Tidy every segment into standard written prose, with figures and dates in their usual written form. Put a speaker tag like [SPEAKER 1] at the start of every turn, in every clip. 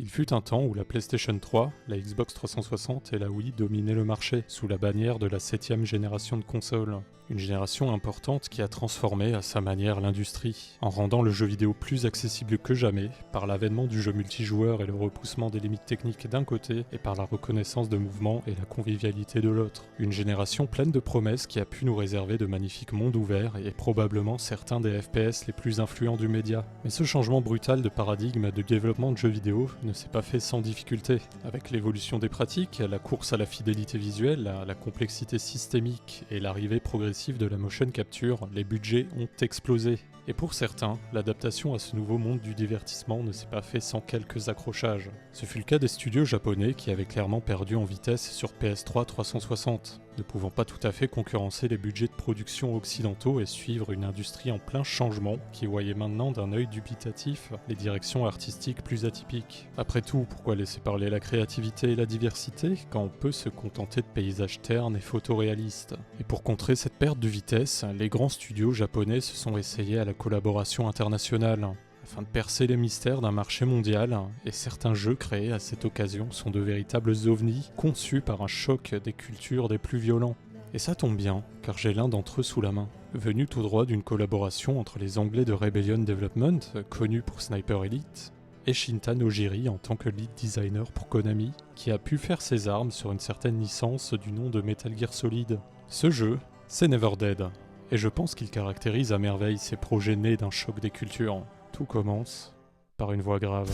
[SPEAKER 1] Il fut un temps où la PlayStation 3, la Xbox 360 et la Wii dominaient le marché, sous la bannière de la 7ème génération de consoles. Une génération importante qui a transformé à sa manière l'industrie, en rendant le jeu vidéo plus accessible que jamais, par l'avènement du jeu multijoueur et le repoussement des limites techniques d'un côté, et par la reconnaissance de mouvements et la convivialité de l'autre. Une génération pleine de promesses qui a pu nous réserver de magnifiques mondes ouverts et probablement certains des FPS les plus influents du média. Mais ce changement brutal de paradigme de développement de jeux vidéo ne s'est pas fait sans difficulté. Avec l'évolution des pratiques, la course à la fidélité visuelle, la complexité systémique et l'arrivée progressive de la motion capture, les budgets ont explosé. Et pour certains, l'adaptation à ce nouveau monde du divertissement ne s'est pas fait sans quelques accrochages. Ce fut le cas des studios japonais qui avaient clairement perdu en vitesse sur PS3 360, ne pouvant pas tout à fait concurrencer les budgets de production occidentaux et suivre une industrie en plein changement qui voyait maintenant d'un œil dubitatif les directions artistiques plus atypiques. Après tout, pourquoi laisser parler la créativité et la diversité quand on peut se contenter de paysages ternes et photoréalistes? Et pour contrer cette perte de vitesse, les grands studios japonais se sont essayés à la collaboration internationale, afin de percer les mystères d'un marché mondial, et certains jeux créés à cette occasion sont de véritables ovnis, conçus par un choc des cultures des plus violents. Et ça tombe bien, car j'ai l'un d'entre eux sous la main. Venu tout droit d'une collaboration entre les Anglais de Rebellion Development, connus pour Sniper Elite, et Shinta Nojiri en tant que lead designer pour Konami, qui a pu faire ses armes sur une certaine licence du nom de Metal Gear Solid. Ce jeu, c'est Never Dead, et je pense qu'il caractérise à merveille ces projets nés d'un choc des cultures. Tout commence par une voix grave.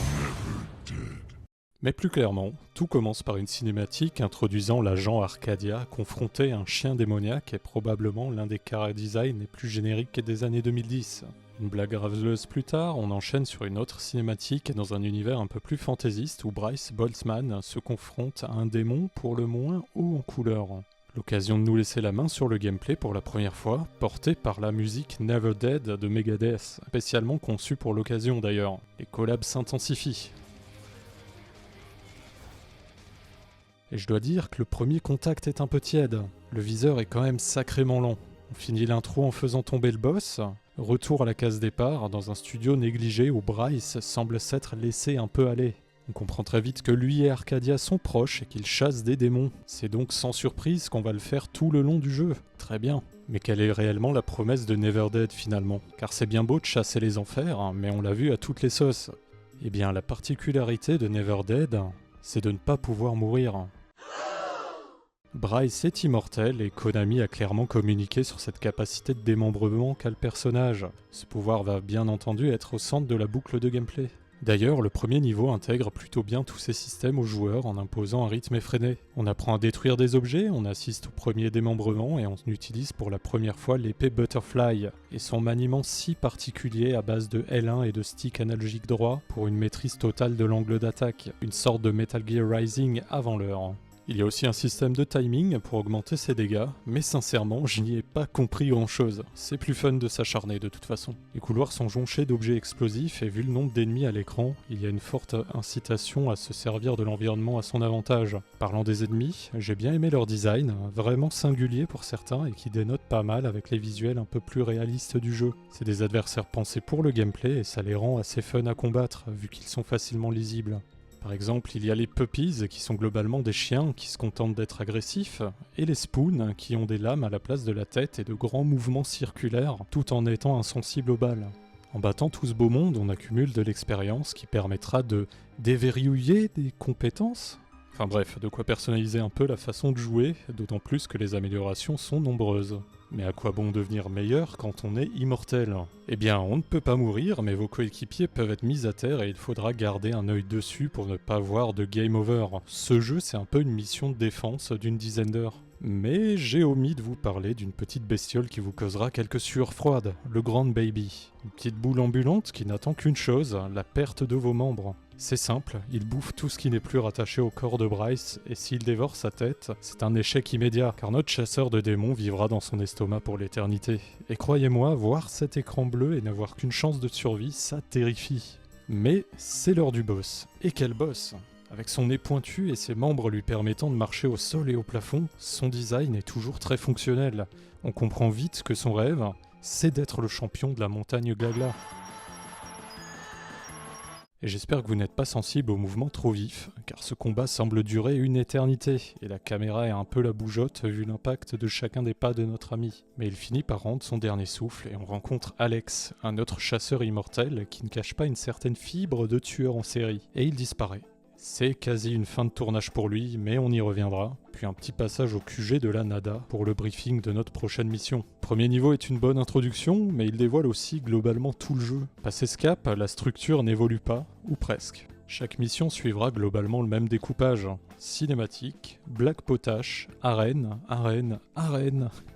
[SPEAKER 1] Mais plus clairement, tout commence par une cinématique introduisant l'agent Arcadia confronté à un chien démoniaque et probablement l'un des chara-designs les plus génériques des années 2010. Une blague raveleuse plus tard, on enchaîne sur une autre cinématique dans un univers un peu plus fantaisiste où Bryce Boltzmann se confronte à un démon pour le moins haut en couleur. L'occasion de nous laisser la main sur le gameplay pour la première fois, porté par la musique Never Dead de Megadeth, spécialement conçue pour l'occasion d'ailleurs. Les collabs s'intensifient. Et je dois dire que le premier contact est un peu tiède. Le viseur est quand même sacrément lent. On finit l'intro en faisant tomber le boss. Retour à la case départ, dans un studio négligé où Bryce semble s'être laissé un peu aller. On comprend très vite que lui et Arcadia sont proches et qu'ils chassent des démons. C'est donc sans surprise qu'on va le faire tout le long du jeu. Très bien. Mais quelle est réellement la promesse de Never Dead finalement? Car c'est bien beau de chasser les enfers, mais on l'a vu à toutes les sauces. Eh bien la particularité de Never Dead, c'est de ne pas pouvoir mourir. Bryce est immortel et Konami a clairement communiqué sur cette capacité de démembrement qu'a le personnage. Ce pouvoir va bien entendu être au centre de la boucle de gameplay. D'ailleurs, le premier niveau intègre plutôt bien tous ces systèmes aux joueurs en imposant un rythme effréné. On apprend à détruire des objets, on assiste au premier démembrement et on utilise pour la première fois l'épée Butterfly et son maniement si particulier à base de L1 et de stick analogique droit pour une maîtrise totale de l'angle d'attaque, une sorte de Metal Gear Rising avant l'heure. Il y a aussi un système de timing pour augmenter ses dégâts, mais sincèrement, je n'y ai pas compris grand chose. C'est plus fun de s'acharner de toute façon. Les couloirs sont jonchés d'objets explosifs et vu le nombre d'ennemis à l'écran, il y a une forte incitation à se servir de l'environnement à son avantage. Parlant des ennemis, j'ai bien aimé leur design, vraiment singulier pour certains et qui dénote pas mal avec les visuels un peu plus réalistes du jeu. C'est des adversaires pensés pour le gameplay et ça les rend assez fun à combattre, vu qu'ils sont facilement lisibles. Par exemple, il y a les puppies qui sont globalement des chiens qui se contentent d'être agressifs, et les spoons qui ont des lames à la place de la tête et de grands mouvements circulaires tout en étant insensibles aux balles. En battant tout ce beau monde, on accumule de l'expérience qui permettra de déverrouiller des compétences. Enfin bref, de quoi personnaliser un peu la façon de jouer, d'autant plus que les améliorations sont nombreuses. Mais à quoi bon devenir meilleur quand on est immortel? Eh bien, on ne peut pas mourir, mais vos coéquipiers peuvent être mis à terre et il faudra garder un œil dessus pour ne pas voir de game over. Ce jeu, c'est un peu une mission de défense d'une dizaine d'heures. Mais j'ai omis de vous parler d'une petite bestiole qui vous causera quelques sueurs froides, le Grand Baby. Une petite boule ambulante qui n'attend qu'une chose, la perte de vos membres. C'est simple, il bouffe tout ce qui n'est plus rattaché au corps de Bryce, et s'il dévore sa tête, c'est un échec immédiat, car notre chasseur de démons vivra dans son estomac pour l'éternité. Et croyez-moi, voir cet écran bleu et n'avoir qu'une chance de survie, ça terrifie. Mais c'est l'heure du boss. Et quel boss! Avec son nez pointu et ses membres lui permettant de marcher au sol et au plafond, son design est toujours très fonctionnel. On comprend vite que son rêve, c'est d'être le champion de la montagne Glagla. Et j'espère que vous n'êtes pas sensible aux mouvements trop vifs, car ce combat semble durer une éternité, et la caméra est un peu la bougeotte vu l'impact de chacun des pas de notre ami. Mais il finit par rendre son dernier souffle et on rencontre Alex, un autre chasseur immortel qui ne cache pas une certaine fibre de tueur en série, et il disparaît. C'est quasi une fin de tournage pour lui, mais on y reviendra. Puis un petit passage au QG de la Nada pour le briefing de notre prochaine mission. Premier niveau est une bonne introduction, mais il dévoile aussi globalement tout le jeu. Passé ce cap, la structure n'évolue pas, ou presque. Chaque mission suivra globalement le même découpage. Cinématique, black potache, arène,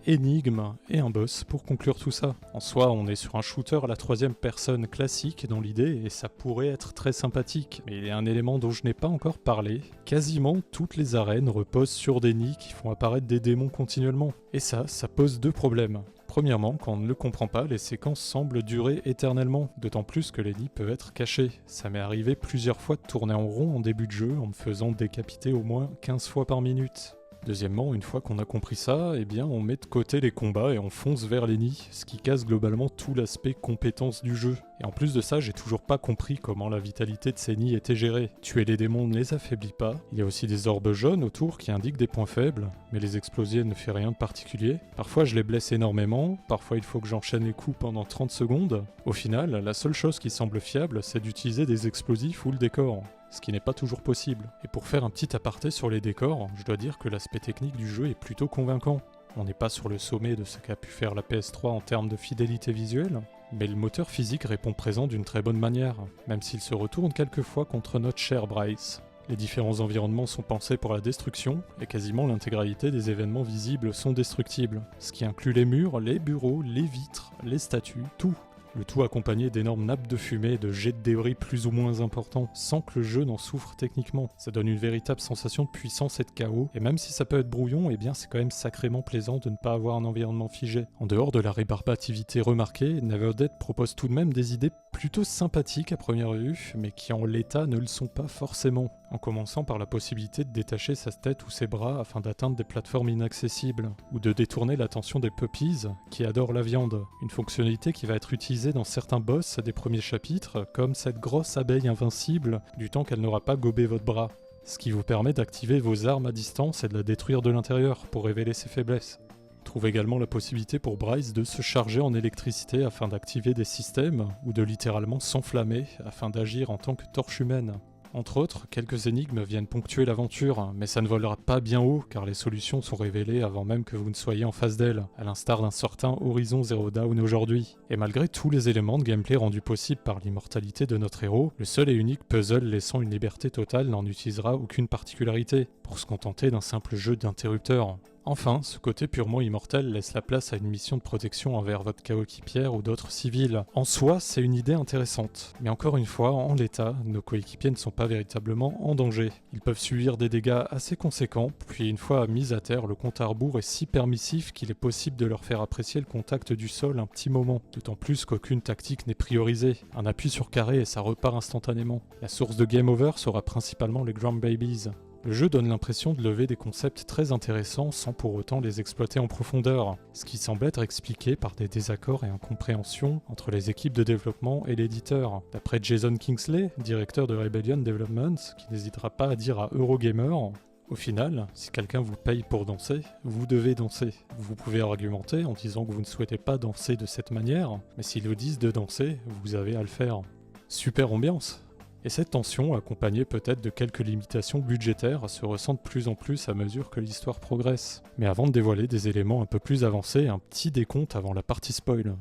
[SPEAKER 1] énigme et un boss pour conclure tout ça. En soi, on est sur un shooter à la troisième personne classique dans l'idée et ça pourrait être très sympathique. Mais il y a un élément dont je n'ai pas encore parlé. Quasiment toutes les arènes reposent sur des nids qui font apparaître des démons continuellement. Et ça pose deux problèmes. Premièrement, quand on ne le comprend pas, les séquences semblent durer éternellement, d'autant plus que les nids peuvent être cachés. Ça m'est arrivé plusieurs fois de tourner en rond en début de jeu en me faisant décapiter au moins 15 fois par minute. Deuxièmement, une fois qu'on a compris ça, eh bien on met de côté les combats et on fonce vers les nids, ce qui casse globalement tout l'aspect compétence du jeu. Et en plus de ça, j'ai toujours pas compris comment la vitalité de ces nids était gérée. Tuer les démons ne les affaiblit pas, il y a aussi des orbes jaunes autour qui indiquent des points faibles, mais les exploser ne fait rien de particulier. Parfois je les blesse énormément, parfois il faut que j'enchaîne les coups pendant 30 secondes. Au final, la seule chose qui semble fiable, c'est d'utiliser des explosifs ou le décor. Ce qui n'est pas toujours possible. Et pour faire un petit aparté sur les décors, je dois dire que l'aspect technique du jeu est plutôt convaincant. On n'est pas sur le sommet de ce qu'a pu faire la PS3 en termes de fidélité visuelle, mais le moteur physique répond présent d'une très bonne manière, même s'il se retourne quelquefois contre notre cher Bryce. Les différents environnements sont pensés pour la destruction, et quasiment l'intégralité des événements visibles sont destructibles, ce qui inclut les murs, les bureaux, les vitres, les statues, tout. Le tout accompagné d'énormes nappes de fumée et de jets de débris plus ou moins importants, sans que le jeu n'en souffre techniquement. Ça donne une véritable sensation de puissance et de chaos, et même si ça peut être brouillon, eh bien c'est quand même sacrément plaisant de ne pas avoir un environnement figé. En dehors de la rébarbativité remarquée, Never Dead propose tout de même des idées plutôt sympathiques à première vue, mais qui en l'état ne le sont pas forcément. En commençant par la possibilité de détacher sa tête ou ses bras afin d'atteindre des plateformes inaccessibles, ou de détourner l'attention des puppies qui adorent la viande. Une fonctionnalité qui va être utilisée dans certains boss des premiers chapitres, comme cette grosse abeille invincible du temps qu'elle n'aura pas gobé votre bras. Ce qui vous permet d'activer vos armes à distance et de la détruire de l'intérieur pour révéler ses faiblesses. Trouve également la possibilité pour Bryce de se charger en électricité afin d'activer des systèmes, ou de littéralement s'enflammer afin d'agir en tant que torche humaine. Entre autres, quelques énigmes viennent ponctuer l'aventure, mais ça ne volera pas bien haut car les solutions sont révélées avant même que vous ne soyez en face d'elles, à l'instar d'un certain Horizon Zero Dawn aujourd'hui. Et malgré tous les éléments de gameplay rendus possibles par l'immortalité de notre héros, le seul et unique puzzle laissant une liberté totale n'en utilisera aucune particularité, pour se contenter d'un simple jeu d'interrupteur. Enfin, ce côté purement immortel laisse la place à une mission de protection envers votre coéquipière ou d'autres civils. En soi, c'est une idée intéressante. Mais encore une fois, en l'état, nos coéquipiers ne sont pas véritablement en danger. Ils peuvent subir des dégâts assez conséquents, puis une fois mis à terre, le compte à rebours est si permissif qu'il est possible de leur faire apprécier le contact du sol un petit moment. D'autant plus qu'aucune tactique n'est priorisée. Un appui sur carré et ça repart instantanément. La source de game over sera principalement les Grump Babies. Le jeu donne l'impression de lever des concepts très intéressants sans pour autant les exploiter en profondeur, ce qui semble être expliqué par des désaccords et incompréhensions entre les équipes de développement et l'éditeur. D'après Jason Kingsley, directeur de Rebellion Development, qui n'hésitera pas à dire à Eurogamer, au final, si quelqu'un vous paye pour danser, vous devez danser. Vous pouvez argumenter en disant que vous ne souhaitez pas danser de cette manière, mais s'ils vous disent de danser, vous avez à le faire. Super ambiance! Et cette tension, accompagnée peut-être de quelques limitations budgétaires, se ressent de plus en plus à mesure que l'histoire progresse. Mais avant de dévoiler des éléments un peu plus avancés, un petit décompte avant la partie spoil.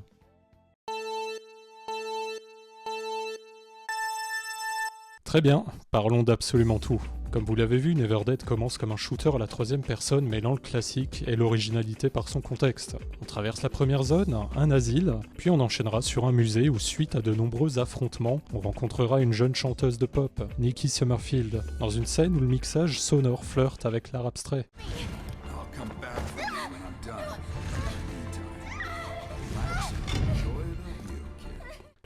[SPEAKER 1] Très bien, parlons d'absolument tout. Comme vous l'avez vu, Never Dead commence comme un shooter à la troisième personne mêlant le classique et l'originalité par son contexte. On traverse la première zone, un asile, puis on enchaînera sur un musée où suite à de nombreux affrontements, on rencontrera une jeune chanteuse de pop, Nikki Summerfield, dans une scène où le mixage sonore flirte avec l'art abstrait.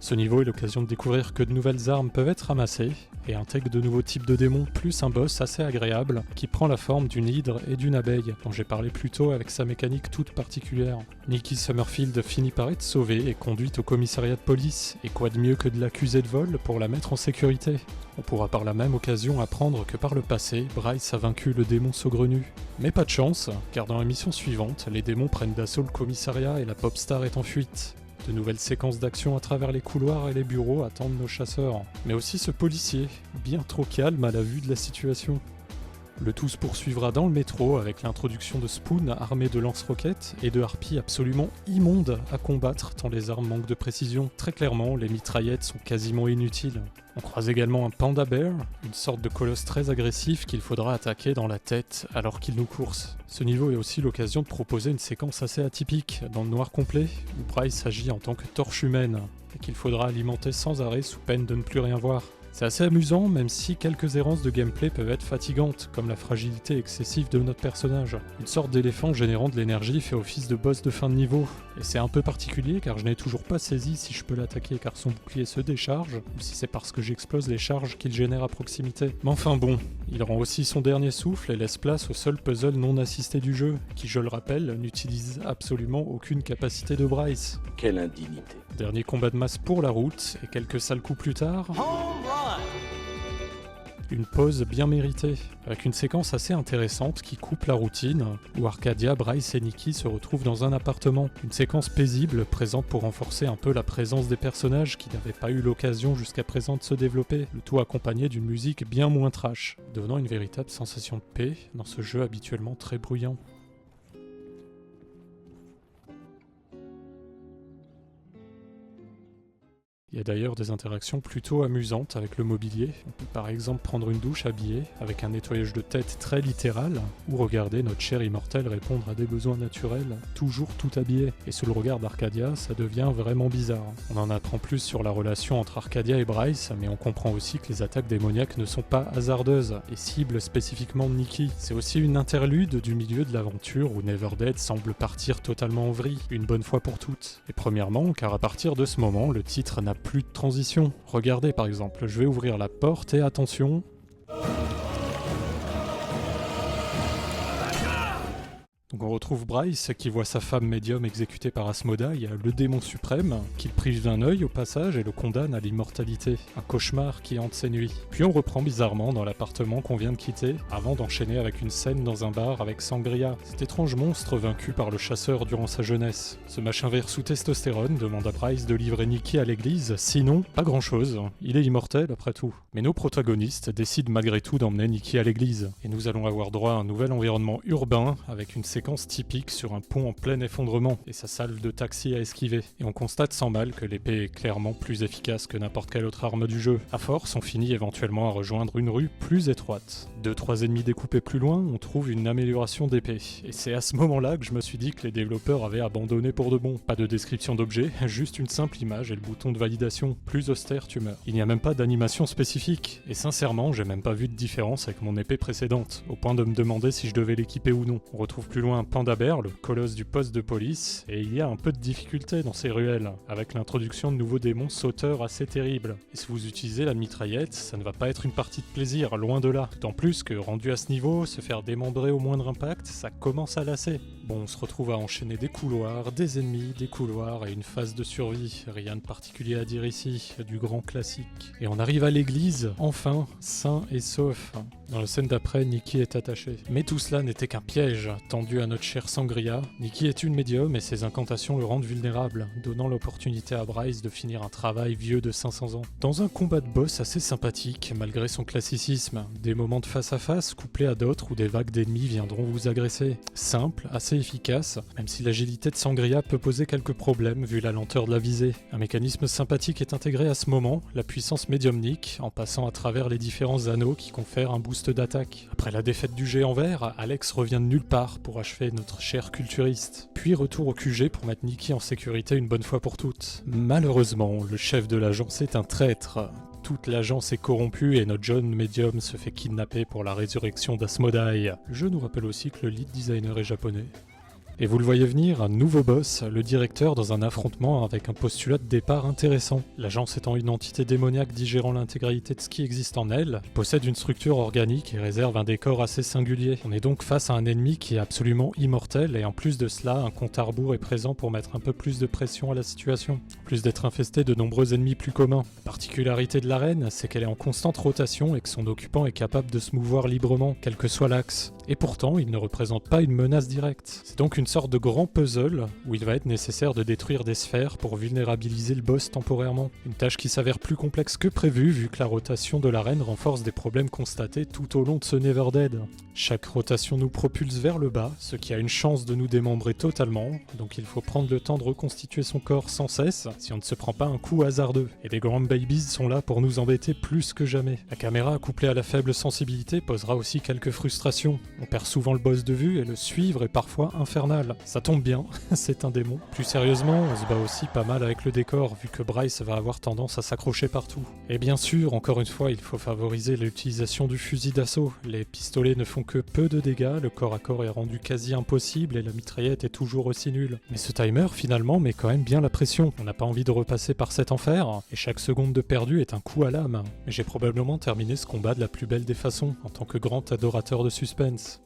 [SPEAKER 1] Ce niveau est l'occasion de découvrir que de nouvelles armes peuvent être ramassées, et intègre de nouveaux types de démons, plus un boss assez agréable, qui prend la forme d'une hydre et d'une abeille, dont j'ai parlé plus tôt avec sa mécanique toute particulière. Nikki Summerfield finit par être sauvée et conduite au commissariat de police, et quoi de mieux que de l'accuser de vol pour la mettre en sécurité. On pourra par la même occasion apprendre que par le passé, Bryce a vaincu le démon saugrenu. Mais pas de chance, car dans la mission suivante, les démons prennent d'assaut le commissariat et la pop star est en fuite. De nouvelles séquences d'action à travers les couloirs et les bureaux attendent nos chasseurs, mais aussi ce policier, bien trop calme à la vue de la situation. Le tout se poursuivra dans le métro avec l'introduction de Spoon armé de lance-roquettes et de harpies absolument immondes à combattre tant les armes manquent de précision. Très clairement, les mitraillettes sont quasiment inutiles. On croise également un Panda Bear, une sorte de colosse très agressif qu'il faudra attaquer dans la tête alors qu'il nous course. Ce niveau est aussi l'occasion de proposer une séquence assez atypique, dans le noir complet, où Bryce agit en tant que torche humaine, et qu'il faudra alimenter sans arrêt sous peine de ne plus rien voir. C'est assez amusant, même si quelques errances de gameplay peuvent être fatigantes, comme la fragilité excessive de notre personnage. Une sorte d'éléphant générant de l'énergie fait office de boss de fin de niveau, et c'est un peu particulier car je n'ai toujours pas saisi si je peux l'attaquer car son bouclier se décharge, ou si c'est parce que j'explose les charges qu'il génère à proximité. Mais enfin bon, il rend aussi son dernier souffle et laisse place au seul puzzle non assisté du jeu, qui je le rappelle, n'utilise absolument aucune capacité de Bryce.
[SPEAKER 2] Quelle indignité.
[SPEAKER 1] Dernier combat de masse pour la route, et quelques sales coups plus tard... Une pause bien méritée, avec une séquence assez intéressante qui coupe la routine, où Arcadia, Bryce et Nikki se retrouvent dans un appartement. Une séquence paisible, présente pour renforcer un peu la présence des personnages qui n'avaient pas eu l'occasion jusqu'à présent de se développer, le tout accompagné d'une musique bien moins trash, donnant une véritable sensation de paix dans ce jeu habituellement très bruyant. Il y a d'ailleurs des interactions plutôt amusantes avec le mobilier. On peut par exemple prendre une douche habillée, avec un nettoyage de tête très littéral, ou regarder notre cher immortel répondre à des besoins naturels, toujours tout habillé. Et sous le regard d'Arcadia, ça devient vraiment bizarre. On en apprend plus sur la relation entre Arcadia et Bryce, mais on comprend aussi que les attaques démoniaques ne sont pas hasardeuses, et ciblent spécifiquement Nikki. C'est aussi une interlude du milieu de l'aventure où Neverdead semble partir totalement en vrille, une bonne fois pour toutes. Et premièrement, car à partir de ce moment, le titre n'a plus de transition. Regardez par exemple, je vais ouvrir la porte et attention... Donc on retrouve Bryce qui voit sa femme médium exécutée par Asmodai, le démon suprême, qu'il prive d'un œil au passage et le condamne à l'immortalité, un cauchemar qui hante ses nuits. Puis on reprend bizarrement dans l'appartement qu'on vient de quitter, avant d'enchaîner avec une scène dans un bar avec Sangria, cet étrange monstre vaincu par le chasseur durant sa jeunesse. Ce machin vert sous testostérone demande à Bryce de livrer Nikki à l'église, sinon, pas grand chose, il est immortel après tout. Mais nos protagonistes décident malgré tout d'emmener Nikki à l'église, et nous allons avoir droit à un nouvel environnement urbain avec une séquence typique sur un pont en plein effondrement et sa salve de taxi à esquiver. Et on constate sans mal que l'épée est clairement plus efficace que n'importe quelle autre arme du jeu. À force, on finit éventuellement à rejoindre une rue plus étroite. 2-3 ennemis découpés plus loin, on trouve une amélioration d'épée. Et c'est à ce moment-là que je me suis dit que les développeurs avaient abandonné pour de bon. Pas de description d'objet, juste une simple image et le bouton de validation. Plus austère, tu meurs. Il n'y a même pas d'animation spécifique. Et sincèrement, j'ai même pas vu de différence avec mon épée précédente, au point de me demander si je devais l'équiper ou non. On retrouve plus loin un Panda Bear, le colosse du poste de police, et il y a un peu de difficulté dans ces ruelles, avec l'introduction de nouveaux démons sauteurs assez terribles. Et si vous utilisez la mitraillette, ça ne va pas être une partie de plaisir, loin de là. D'autant plus que, rendu à ce niveau, se faire démembrer au moindre impact, ça commence à lasser. Bon, on se retrouve à enchaîner des couloirs, des ennemis, des couloirs et une phase de survie. Rien de particulier à dire ici, du grand classique. Et on arrive à l'église, enfin, sain et sauf. Dans la scène d'après, Nikki est attachée. Mais tout cela n'était qu'un piège, tendu à notre cher Sangria. Nikki est une médium et ses incantations le rendent vulnérable, donnant l'opportunité à Bryce de finir un travail vieux de 500 ans. Dans un combat de boss assez sympathique, malgré son classicisme, des moments de face à face couplés à d'autres où des vagues d'ennemis viendront vous agresser. Simple, assez efficace, même si l'agilité de Sangria peut poser quelques problèmes vu la lenteur de la visée. Un mécanisme sympathique est intégré à ce moment, la puissance médiumnique, en passant à travers les différents anneaux qui confèrent un boost d'attaque. Après la défaite du géant vert, Alex revient de nulle part pour achever notre cher culturiste. Puis retour au QG pour mettre Nikki en sécurité une bonne fois pour toutes. Malheureusement, le chef de l'agence est un traître. Toute l'agence est corrompue et notre jeune médium se fait kidnapper pour la résurrection d'Asmodai. Le jeu nous rappelle aussi que le lead designer est japonais. Et vous le voyez venir, un nouveau boss, le directeur dans un affrontement avec un postulat de départ intéressant. L'agence étant une entité démoniaque digérant l'intégralité de ce qui existe en elle, possède une structure organique et réserve un décor assez singulier. On est donc face à un ennemi qui est absolument immortel et en plus de cela, un compte à rebours est présent pour mettre un peu plus de pression à la situation. En plus d'être infesté de nombreux ennemis plus communs. La particularité de l'arène, c'est qu'elle est en constante rotation et que son occupant est capable de se mouvoir librement, quel que soit l'axe. Et pourtant, il ne représente pas une menace directe. C'est donc une sorte de grand puzzle où il va être nécessaire de détruire des sphères pour vulnérabiliser le boss temporairement. Une tâche qui s'avère plus complexe que prévu vu que la rotation de l'arène renforce des problèmes constatés tout au long de ce Never Dead. Chaque rotation nous propulse vers le bas, ce qui a une chance de nous démembrer totalement, donc il faut prendre le temps de reconstituer son corps sans cesse si on ne se prend pas un coup hasardeux. Et les Grand Babies sont là pour nous embêter plus que jamais. La caméra couplée à la faible sensibilité posera aussi quelques frustrations. On perd souvent le boss de vue et le suivre est parfois infernal. Ça tombe bien, c'est un démon. Plus sérieusement, on se bat aussi pas mal avec le décor, vu que Bryce va avoir tendance à s'accrocher partout. Et bien sûr, encore une fois, il faut favoriser l'utilisation du fusil d'assaut. Les pistolets ne font que peu de dégâts, le corps à corps est rendu quasi impossible et la mitraillette est toujours aussi nulle. Mais ce timer, finalement, met quand même bien la pression. On n'a pas envie de repasser par cet enfer, et chaque seconde de perdu est un coup à l'âme. Mais j'ai probablement terminé ce combat de la plus belle des façons, en tant que grand adorateur de suspense.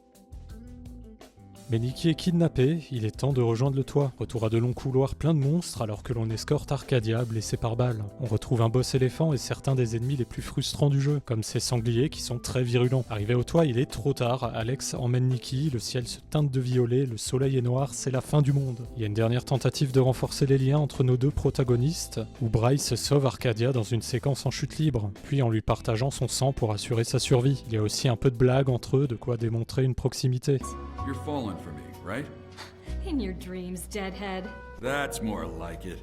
[SPEAKER 1] Mais Nikki est kidnappé, il est temps de rejoindre le toit. Retour à de longs couloirs pleins de monstres alors que l'on escorte Arcadia blessé par balle. On retrouve un boss éléphant et certains des ennemis les plus frustrants du jeu, comme ces sangliers qui sont très virulents. Arrivé au toit, il est trop tard, Alex emmène Nikki, le ciel se teinte de violet, le soleil est noir, c'est la fin du monde. Il y a une dernière tentative de renforcer les liens entre nos deux protagonistes, où Bryce sauve Arcadia dans une séquence en chute libre, puis en lui partageant son sang pour assurer sa survie. Il y a aussi un peu de blague entre eux, de quoi démontrer une proximité.
[SPEAKER 2] You're falling for me, right?
[SPEAKER 3] In your dreams, Deadhead.
[SPEAKER 2] That's more like it.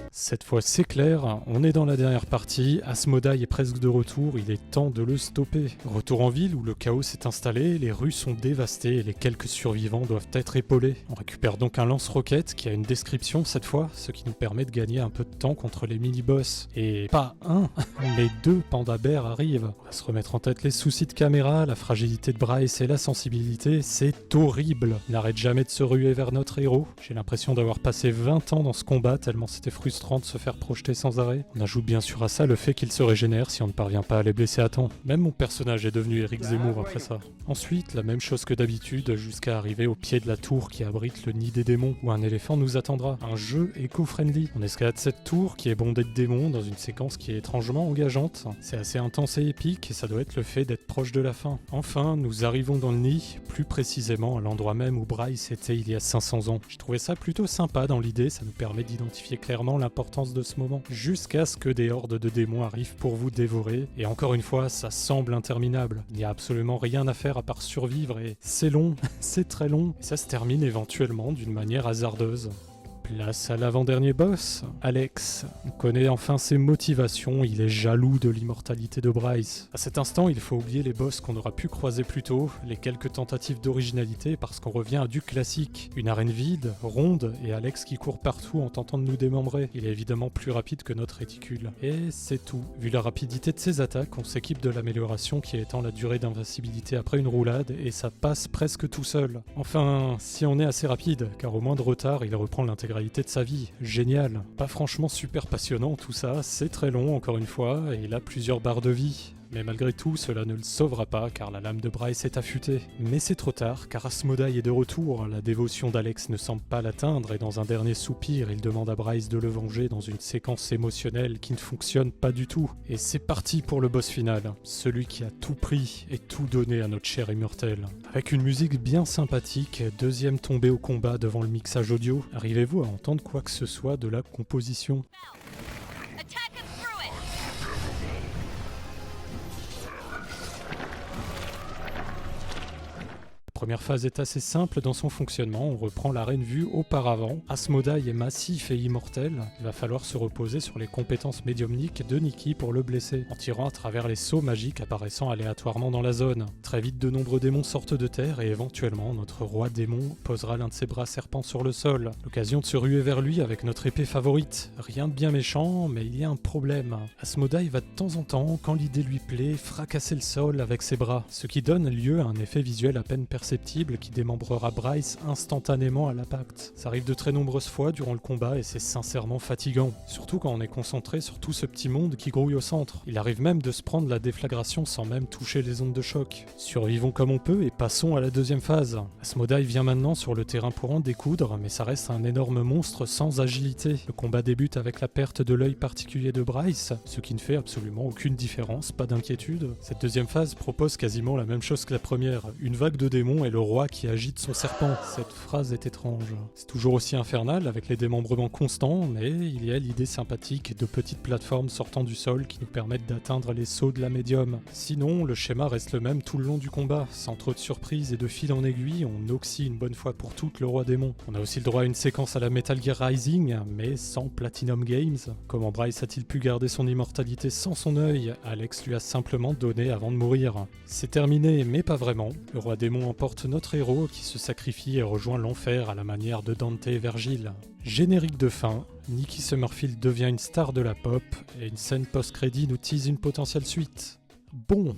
[SPEAKER 1] Cette fois c'est clair, on est dans la dernière partie, Asmodai est presque de retour, il est temps de le stopper. Retour en ville où le chaos s'est installé, les rues sont dévastées et les quelques survivants doivent être épaulés. On récupère donc un lance-roquette qui a une description cette fois, ce qui nous permet de gagner un peu de temps contre les mini-boss. Et pas un, mais deux pandas bears arrivent. On va se remettre en tête les soucis de caméra, la fragilité de Bryce et la sensibilité, c'est horrible. Il n'arrête jamais de se ruer vers notre héros. J'ai l'impression d'avoir passé 20 ans dans ce combat tellement c'était frustrant de se faire projeter sans arrêt. On ajoute bien sûr à ça le fait qu'il se régénère si on ne parvient pas à les blesser à temps. Même mon personnage est devenu Eric Zemmour après ça. Ensuite, la même chose que d'habitude, jusqu'à arriver au pied de la tour qui abrite le nid des démons, où un éléphant nous attendra. Un jeu éco-friendly. On escalade cette tour qui est bondée de démons dans une séquence qui est étrangement engageante. C'est assez intense et épique et ça doit être le fait d'être proche de la fin. Enfin, nous arrivons dans le nid, plus précisément à l'endroit même où Bryce était il y a 500 ans. J'ai trouvé ça plutôt sympa dans l'idée, ça nous permet d'identifier clairement l'importance de ce moment, jusqu'à ce que des hordes de démons arrivent pour vous dévorer, et encore une fois, ça semble interminable. Il n'y a absolument rien à faire à part survivre, et c'est long, c'est très long, et ça se termine éventuellement d'une manière hasardeuse. Place à l'avant-dernier boss, Alex. On connaît enfin ses motivations, il est jaloux de l'immortalité de Bryce. À cet instant, il faut oublier les boss qu'on aura pu croiser plus tôt, les quelques tentatives d'originalité parce qu'on revient à du classique. Une arène vide, ronde, et Alex qui court partout en tentant de nous démembrer. Il est évidemment plus rapide que notre réticule. Et c'est tout. Vu la rapidité de ses attaques, on s'équipe de l'amélioration qui étend la durée d'invincibilité après une roulade, et ça passe presque tout seul. Enfin, si on est assez rapide, car au moindre retard, il reprend l'intégralité de sa vie. Génial. Pas franchement super passionnant tout ça, c'est très long encore une fois, et il a plusieurs barres de vie. Mais malgré tout, cela ne le sauvera pas car la lame de Bryce est affûtée. Mais c'est trop tard car Asmodai est de retour, la dévotion d'Alex ne semble pas l'atteindre et dans un dernier soupir, il demande à Bryce de le venger dans une séquence émotionnelle qui ne fonctionne pas du tout. Et c'est parti pour le boss final, celui qui a tout pris et tout donné à notre cher immortel. Avec une musique bien sympathique, deuxième tombée au combat devant le mixage audio, arrivez-vous à entendre quoi que ce soit de la composition ? La première phase est assez simple dans son fonctionnement, on reprend l'arène vue auparavant. Asmodai est massif et immortel, il va falloir se reposer sur les compétences médiumniques de Nikki pour le blesser, en tirant à travers les sauts magiques apparaissant aléatoirement dans la zone. Très vite de nombreux démons sortent de terre et éventuellement notre roi démon posera l'un de ses bras serpents sur le sol. L'occasion de se ruer vers lui avec notre épée favorite. Rien de bien méchant, mais il y a un problème. Asmodai va de temps en temps, quand l'idée lui plaît, fracasser le sol avec ses bras, ce qui donne lieu à un effet visuel à peine perceptible imperceptible qui démembrera Bryce instantanément à l'impact. Ça arrive de très nombreuses fois durant le combat et c'est sincèrement fatigant, surtout quand on est concentré sur tout ce petit monde qui grouille au centre. Il arrive même de se prendre la déflagration sans même toucher les ondes de choc. Survivons comme on peut et passons à la deuxième phase. Asmodai vient maintenant sur le terrain pour en découdre, mais ça reste un énorme monstre sans agilité. Le combat débute avec la perte de l'œil particulier de Bryce, ce qui ne fait absolument aucune différence, pas d'inquiétude. Cette deuxième phase propose quasiment la même chose que la première, une vague de démons et le roi qui agite son serpent. Cette phrase est étrange. C'est toujours aussi infernal avec les démembrements constants, mais il y a l'idée sympathique de petites plateformes sortant du sol qui nous permettent d'atteindre les sauts de la médium. Sinon, le schéma reste le même tout le long du combat, sans trop de surprises et de fil en aiguille, on oxy une bonne fois pour toutes le roi démon. On a aussi le droit à une séquence à la Metal Gear Rising, mais sans Platinum Games. Comment Bryce a-t-il pu garder son immortalité sans son œil? Alex lui a simplement donné avant de mourir. C'est terminé, mais pas vraiment. Le roi démon emporte notre héros qui se sacrifie et rejoint l'enfer à la manière de Dante et Vergil. Générique de fin, Nikki Summerfield devient une star de la pop et une scène post-crédit nous tease une potentielle suite. Bon.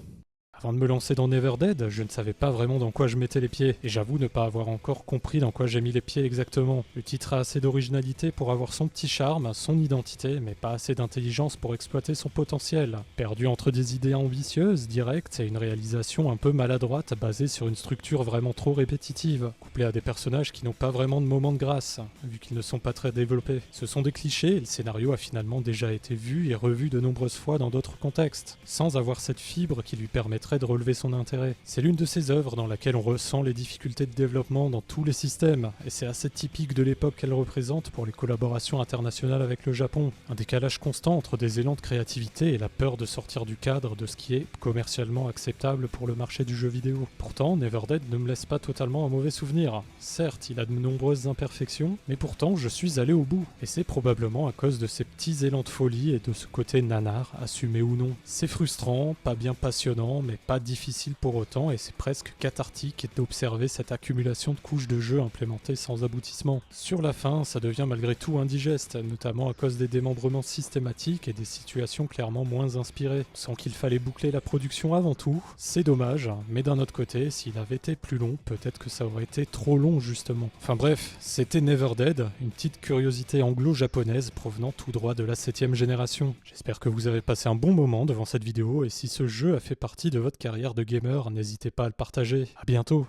[SPEAKER 1] Avant de me lancer dans Never Dead, je ne savais pas vraiment dans quoi je mettais les pieds, et j'avoue ne pas avoir encore compris dans quoi j'ai mis les pieds exactement. Le titre a assez d'originalité pour avoir son petit charme, son identité, mais pas assez d'intelligence pour exploiter son potentiel. Perdu entre des idées ambitieuses, directes, et une réalisation un peu maladroite basée sur une structure vraiment trop répétitive, couplée à des personnages qui n'ont pas vraiment de moments de grâce, vu qu'ils ne sont pas très développés. Ce sont des clichés, et le scénario a finalement déjà été vu et revu de nombreuses fois dans d'autres contextes, sans avoir cette fibre qui lui permettrait de relever son intérêt. C'est l'une de ces œuvres dans laquelle on ressent les difficultés de développement dans tous les systèmes, et c'est assez typique de l'époque qu'elle représente pour les collaborations internationales avec le Japon. Un décalage constant entre des élans de créativité et la peur de sortir du cadre de ce qui est commercialement acceptable pour le marché du jeu vidéo. Pourtant, Never Dead ne me laisse pas totalement un mauvais souvenir. Certes, il a de nombreuses imperfections, mais pourtant je suis allé au bout, et c'est probablement à cause de ces petits élans de folie et de ce côté nanar, assumé ou non. C'est frustrant, pas bien passionnant, mais pas difficile pour autant, et c'est presque cathartique d'observer cette accumulation de couches de jeu implémentées sans aboutissement. Sur la fin, ça devient malgré tout indigeste, notamment à cause des démembrements systématiques et des situations clairement moins inspirées. Sans qu'il fallait boucler la production avant tout, c'est dommage, mais d'un autre côté, s'il avait été plus long, peut-être que ça aurait été trop long justement. Enfin bref, c'était Never Dead, une petite curiosité anglo-japonaise provenant tout droit de la 7ème génération. J'espère que vous avez passé un bon moment devant cette vidéo, et si ce jeu a fait partie de votre carrière de gamer, n'hésitez pas à le partager. À bientôt!